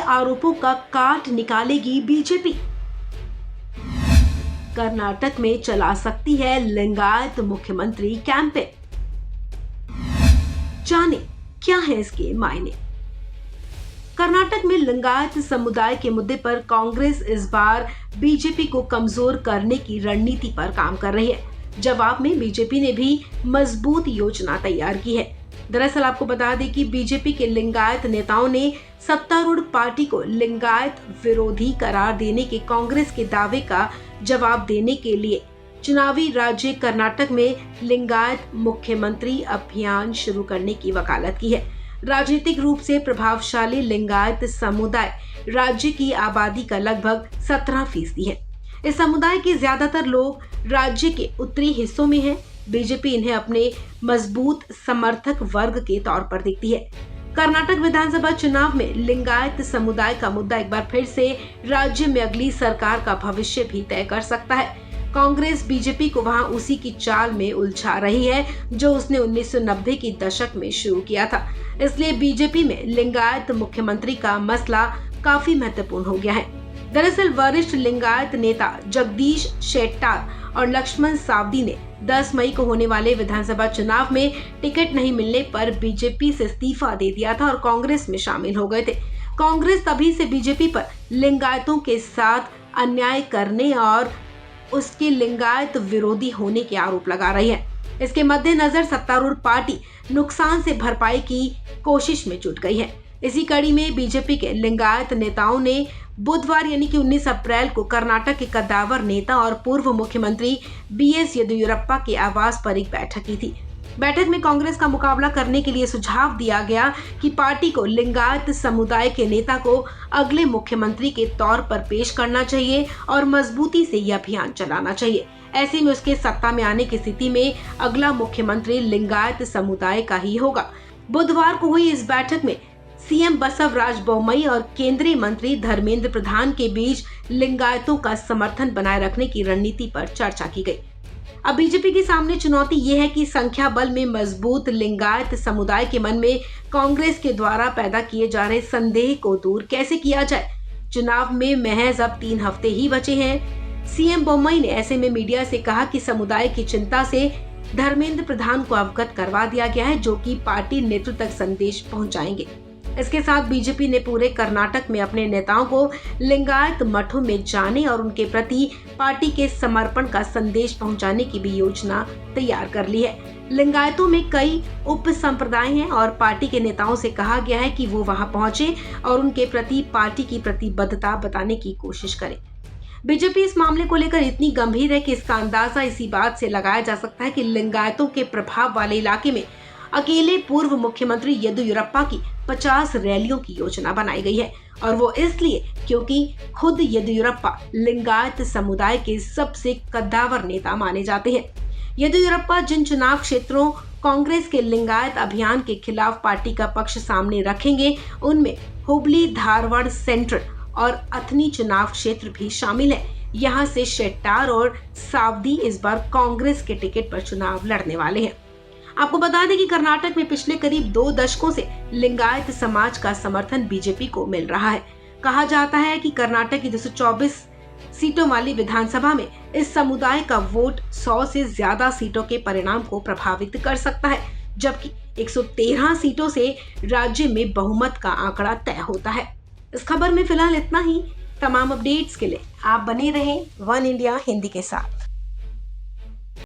आरोपों का काट निकालेगी बीजेपी। कर्नाटक में चला सकती है लिंगायत मुख्यमंत्री कैंपेन। जाने क्या है इसके मायने। कर्नाटक में लिंगायत समुदाय के मुद्दे पर कांग्रेस इस बार बीजेपी को कमजोर करने की रणनीति पर काम कर रही है। जवाब में बीजेपी ने भी मजबूत योजना तैयार की है। दरअसल आपको बता दें कि बीजेपी के लिंगायत नेताओं ने सत्तारूढ़ पार्टी को लिंगायत विरोधी करार देने के कांग्रेस के दावे का जवाब देने के लिए चुनावी राज्य कर्नाटक में लिंगायत मुख्यमंत्री अभियान शुरू करने की वकालत की है। राजनीतिक रूप से प्रभावशाली लिंगायत समुदाय राज्य की आबादी का लगभग 17% है। इस समुदाय के ज्यादातर लोग राज्य के उत्तरी हिस्सों में हैं। बीजेपी इन्हें अपने मजबूत समर्थक वर्ग के तौर पर देखती है। कर्नाटक विधानसभा चुनाव में लिंगायत समुदाय का मुद्दा एक बार फिर से राज्य में अगली सरकार का भविष्य भी तय कर सकता है। कांग्रेस बीजेपी को वहां उसी की चाल में उलझा रही है जो उसने 1990 की दशक में शुरू किया था। इसलिए बीजेपी में लिंगायत मुख्यमंत्री का मसला काफी महत्वपूर्ण हो गया है। दरअसल वरिष्ठ लिंगायत नेता जगदीश शेट्टार और लक्ष्मण सावदी ने 10 मई को होने वाले विधानसभा चुनाव में टिकट नहीं मिलने पर बीजेपी से इस्तीफा दे दिया था और कांग्रेस में शामिल हो गए थे। कांग्रेस तभी से बीजेपी पर लिंगायतों के साथ अन्याय करने और उसके लिंगायत विरोधी होने के आरोप लगा रही है। इसके मद्देनजर सत्तारूढ़ पार्टी नुकसान से भरपाई की कोशिश में जुट गई है। इसी कड़ी में बीजेपी के लिंगायत नेताओं ने बुधवार यानी कि 19 अप्रैल को कर्नाटक के कद्दावर नेता और पूर्व मुख्यमंत्री बीएस येदियुरप्पा के आवास पर एक बैठक की थी। बैठक में कांग्रेस का मुकाबला करने के लिए सुझाव दिया गया कि पार्टी को लिंगायत समुदाय के नेता को अगले मुख्यमंत्री के तौर पर पेश करना चाहिए और मजबूती से यह अभियान चलाना चाहिए। ऐसे में उसके सत्ता में आने की स्थिति में अगला मुख्यमंत्री लिंगायत समुदाय का ही होगा। बुधवार को हुई इस बैठक में सीएम बसवराज बोम्मई और केंद्रीय मंत्री धर्मेंद्र प्रधान के बीच लिंगायतों का समर्थन बनाए रखने की रणनीति पर चर्चा की गई। अब बीजेपी के सामने चुनौती ये है कि संख्या बल में मजबूत लिंगायत समुदाय के मन में कांग्रेस के द्वारा पैदा किए जा रहे संदेह को दूर कैसे किया जाए। चुनाव में महज अब 3 हफ्ते ही बचे हैं। सीएम बोम्मई ने ऐसे में मीडिया से कहा कि समुदाय की चिंता से धर्मेंद्र प्रधान को अवगत करवा दिया गया है, जो कि पार्टी नेतृत्व तक संदेश पहुंचाएंगे। इसके साथ बीजेपी ने पूरे कर्नाटक में अपने नेताओं को लिंगायत मठों में जाने और उनके प्रति पार्टी के समर्पण का संदेश पहुंचाने की भी योजना तैयार कर ली है। लिंगायतों में कई उप संप्रदाय हैं और पार्टी के नेताओं से कहा गया है कि वो वहां पहुंचे और उनके प्रति पार्टी की प्रतिबद्धता बताने की कोशिश करें। बीजेपी इस मामले को लेकर इतनी गंभीर है कि इसका अंदाजा इसी बात से लगाया जा सकता है कि लिंगायतों के प्रभाव वाले इलाके में अकेले पूर्व मुख्यमंत्री येदियुरप्पा की 50 रैलियों की योजना बनाई गई है और वो इसलिए क्योंकि खुद येदियुरप्पा लिंगायत समुदाय के सबसे कद्दावर नेता माने जाते हैं। येदियुरप्पा जिन चुनाव क्षेत्रों कांग्रेस के लिंगायत अभियान के खिलाफ पार्टी का पक्ष सामने रखेंगे उनमें हुबली, धारवाड़ सेंट्रल और अथनी चुनाव क्षेत्र भी शामिल है। यहाँ से शेट्टार और सावदी इस बार कांग्रेस के टिकट पर चुनाव लड़ने वाले हैं। आपको बता दें कि कर्नाटक में पिछले करीब 2 दशकों से लिंगायत समाज का समर्थन बीजेपी को मिल रहा है। कहा जाता है कि कर्नाटक की 224 सीटों वाली विधानसभा में इस समुदाय का वोट 100 से ज्यादा सीटों के परिणाम को प्रभावित कर सकता है, जबकि 113 सीटों से राज्य में बहुमत का आंकड़ा तय होता है। इस खबर में फिलहाल इतना ही। तमाम अपडेट्स के लिए आप बने रहें वन इंडिया हिंदी के साथ।